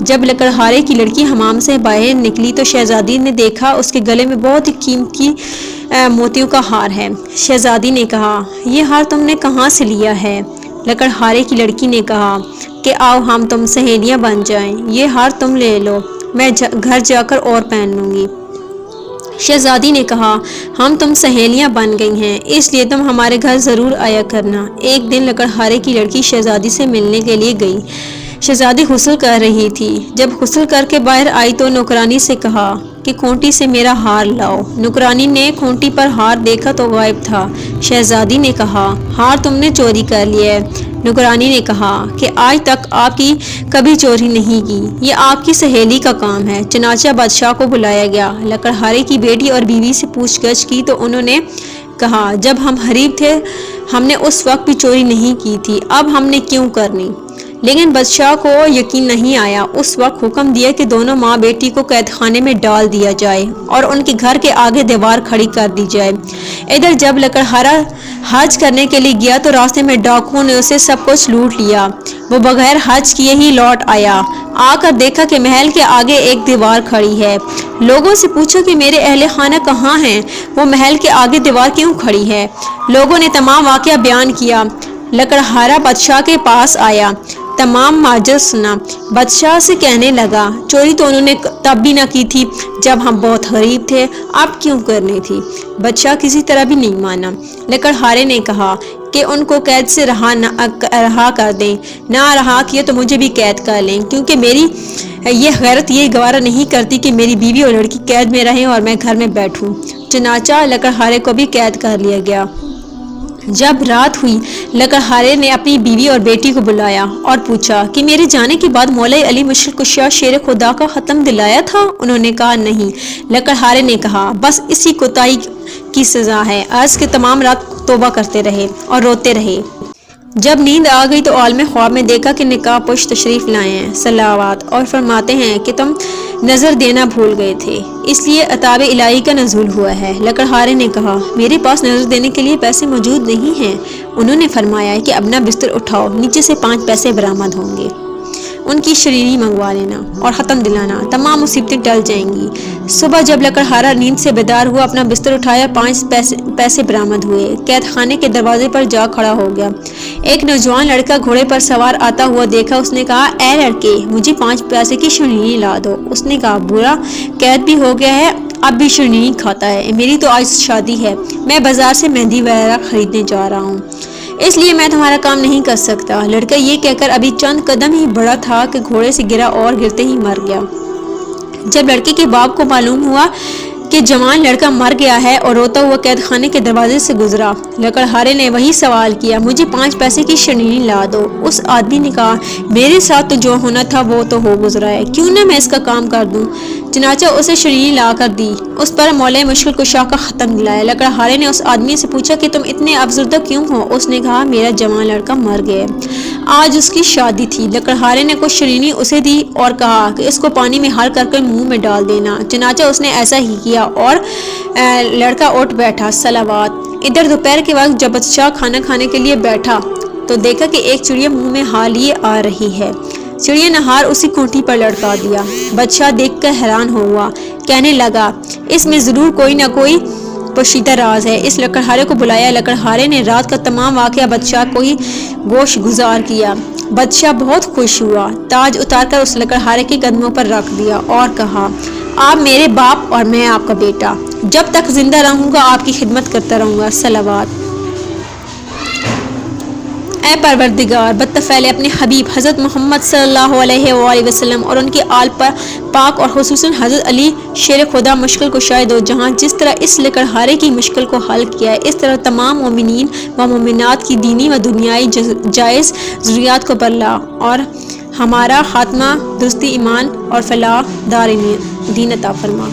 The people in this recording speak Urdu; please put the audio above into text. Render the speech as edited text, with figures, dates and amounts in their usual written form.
جب لکڑہارے کی لڑکی حمام سے باہر نکلی تو شہزادی نے دیکھا اس کے گلے میں بہت ہی قیمتی موتیوں کا ہار ہے۔ شہزادی نے کہا، یہ ہار تم نے کہاں سے لیا ہے؟ لکڑہارے کی لڑکی نے کہا کہ آؤ ہم تم سہیلیاں بن جائیں، یہ ہار تم لے لو، میں گھر جا کر اور پہن لوں گی۔ شہزادی نے کہا، ہم تم سہیلیاں بن گئی ہیں، اس لیے تم ہمارے گھر ضرور آیا کرنا۔ ایک دن لکڑہارے کی لڑکی شہزادی سے ملنے کے لیے گئی۔ شہزادی غسل کر رہی تھی۔ جب غسل کر کے باہر آئی تو نوکرانی سے کہا کہ کھونٹی سے میرا ہار لاؤ۔ نوکرانی نے کھونٹی پر ہار دیکھا تو غائب تھا۔ شہزادی نے کہا، ہار تم نے چوری کر لیا ہے۔ نوکرانی نے کہا کہ آج تک آپ کی کبھی چوری نہیں کی، یہ آپ کی سہیلی کا کام ہے۔ چنانچہ بادشاہ کو بلایا گیا۔ لکڑہارے کی بیٹی اور بیوی سے پوچھ گچھ کی تو انہوں نے کہا، جب ہم غریب تھے ہم نے اس وقت بھی چوری نہیں کی تھی، اب ہم نے کیوں کرنی؟ لیکن بادشاہ کو یقین نہیں آیا۔ اس وقت حکم دیا کہ دونوں ماں بیٹی کو قید خانے میں ڈال دیا جائے اور ان کے گھر کے آگے دیوار کھڑی کر دی جائے۔ ادھر جب لکڑہارا حج کرنے کے لیے گیا تو راستے میں ڈاکوؤں نے اسے سب کچھ لوٹ لیا۔ وہ بغیر حج کیے ہی لوٹ آیا۔ آ کر دیکھا کہ محل کے آگے ایک دیوار کھڑی ہے۔ لوگوں سے پوچھا کہ میرے اہل خانہ کہاں ہیں؟ وہ محل کے آگے دیوار کیوں کھڑی ہے؟ لوگوں نے تمام واقعہ بیان کیا۔ لکڑہارا بادشاہ کے پاس آیا، تمام ماجرا سنا۔ بادشاہ سے کہنے لگا، چوری تو انہوں نے تب بھی نہ کی تھی جب ہم بہت غریب تھے، اب کیوں کرنی تھی؟ بادشاہ کسی طرح بھی نہیں مانا۔ لکڑہارے نے کہا کہ ان کو قید سے رہا کر دیں، نہ رہا کیا تو مجھے بھی قید کر لیں، کیونکہ میری یہ غیرت یہ گوارا نہیں کرتی کہ میری بیوی اور لڑکی قید میں رہیں اور میں گھر میں بیٹھوں۔ چنانچہ لکڑہارے کو بھی قید کر لیا گیا۔ جب رات ہوئی، لکڑہارے نے اپنی بیوی اور بیٹی کو بلایا اور پوچھا کہ میرے جانے کے بعد مولا علی مشکل کشا شیر خدا کا ختم دلایا تھا؟ انہوں نے کہا، نہیں۔ لکڑہارے نے کہا، بس اسی کوتاہی کی سزا ہے۔ عرض کے تمام رات توبہ کرتے رہے اور روتے رہے۔ جب نیند آ گئی تو عالم خواب میں دیکھا کہ نقاب پوش تشریف لائے ہیں صلوات اور فرماتے ہیں کہ تم نظر دینا بھول گئے تھے، اس لیے عتاب الہی کا نزول ہوا ہے۔ لکڑہارے نے کہا، میرے پاس نظر دینے کے لیے پیسے موجود نہیں ہیں۔ انہوں نے فرمایا کہ اپنا بستر اٹھاؤ، نیچے سے 5 پیسے برآمد ہوں گے، ان کی شرینی منگوا لینا اور ختم دلانا، تمام مصیبتیں ٹل جائیں گی۔ صبح جب لکڑہارا نیند سے بیدار ہوا، اپنا بستر اٹھایا، 5 پیسے برآمد ہوئے۔ قید خانے کے دروازے پر جا کھڑا ہو گیا۔ ایک نوجوان لڑکا گھوڑے پر سوار آتا ہوا دیکھا۔ اس نے کہا، اے لڑکے، مجھے 5 پیسے کی شرینی لا دو۔ اس نے کہا، برا قید بھی ہو گیا ہے، اب بھی شرینی کھاتا ہے، میری تو آج شادی ہے، میں بازار سے مہندی وغیرہ خریدنے جا رہا ہوں، اس لیے میں تمہارا کام نہیں کر سکتا۔ لڑکا یہ کہہ کر ابھی چند قدم ہی بڑھا تھا کہ گھوڑے سے گرا اور گرتے ہی مر گیا۔ جب لڑکے کے باپ کو معلوم ہوا کہ جوان لڑکا مر گیا ہے اور روتا ہوا قید خانے کے دروازے سے گزرا، لکڑہارے نے وہی سوال کیا، مجھے 5 پیسے کی شرینی لا دو۔ اس آدمی نے کہا، میرے ساتھ تو جو ہونا تھا وہ تو ہو گزرا ہے، کیوں نہ میں اس کا کام کر دوں؟ چنانچہ اسے شرینی لا کر دی، اس پر مولا مشکل کشا کا ختم دلایا۔ لکڑہارے نے اس آدمی سے پوچھا کہ تم اتنے افسردہ کیوں ہو؟ اس نے کہا، میرا جوان لڑکا مر گیا، آج اس کی شادی تھی۔ لکڑہارے نے کچھ شرینی اسے دی اور کہا کہ اس کو پانی میں حل کر کے منہ میں ڈال دینا۔ چنانچہ اس نے ایسا ہی کیا اور لڑکا اٹھ بیٹھا صلوات۔ ادھر دوپہر کے وقت جب بادشاہ کھانا کھانے کے لیے بیٹھا تو دیکھا کہ ایک چڑیا منہ میں ہار لیے آ رہی ہے۔ چڑیا نے ہار اسی کھونٹی پر لٹکا دیا۔ بادشاہ دیکھ کر حیران ہوا، کہنے لگا، اس میں ضرور کوئی نہ کوئی پوشیدہ راز ہے۔ اس لکڑہارے کو بلایا۔ لکڑہارے نے رات کا تمام واقعہ بادشاہ کو ہی گوش گزار کیا۔ بادشاہ بہت خوش ہوا، تاج اتار کر اس لکڑہارے کے قدموں پر رکھ دیا اور کہا، آپ میرے باپ اور میں آپ کا بیٹا، جب تک زندہ رہوں گا آپ کی خدمت کرتا رہوں گا صلوات۔ اے پروردگار، بطفیل اپنے حبیب حضرت محمد صلی اللہ علیہ وآلہ وسلم اور ان کے آل پاک اور خصوصاً حضرت علی شیر خدا مشکل کشائے دو جہاں جس طرح اس لکڑہارے کی مشکل کو حل کیا ہے، اس طرح تمام مومنین و مومنات کی دینی و دنیائی جائز ضروریات کو برلا اور ہمارا خاتمہ درستی ایمان اور فلاح دار دین عطا فرما۔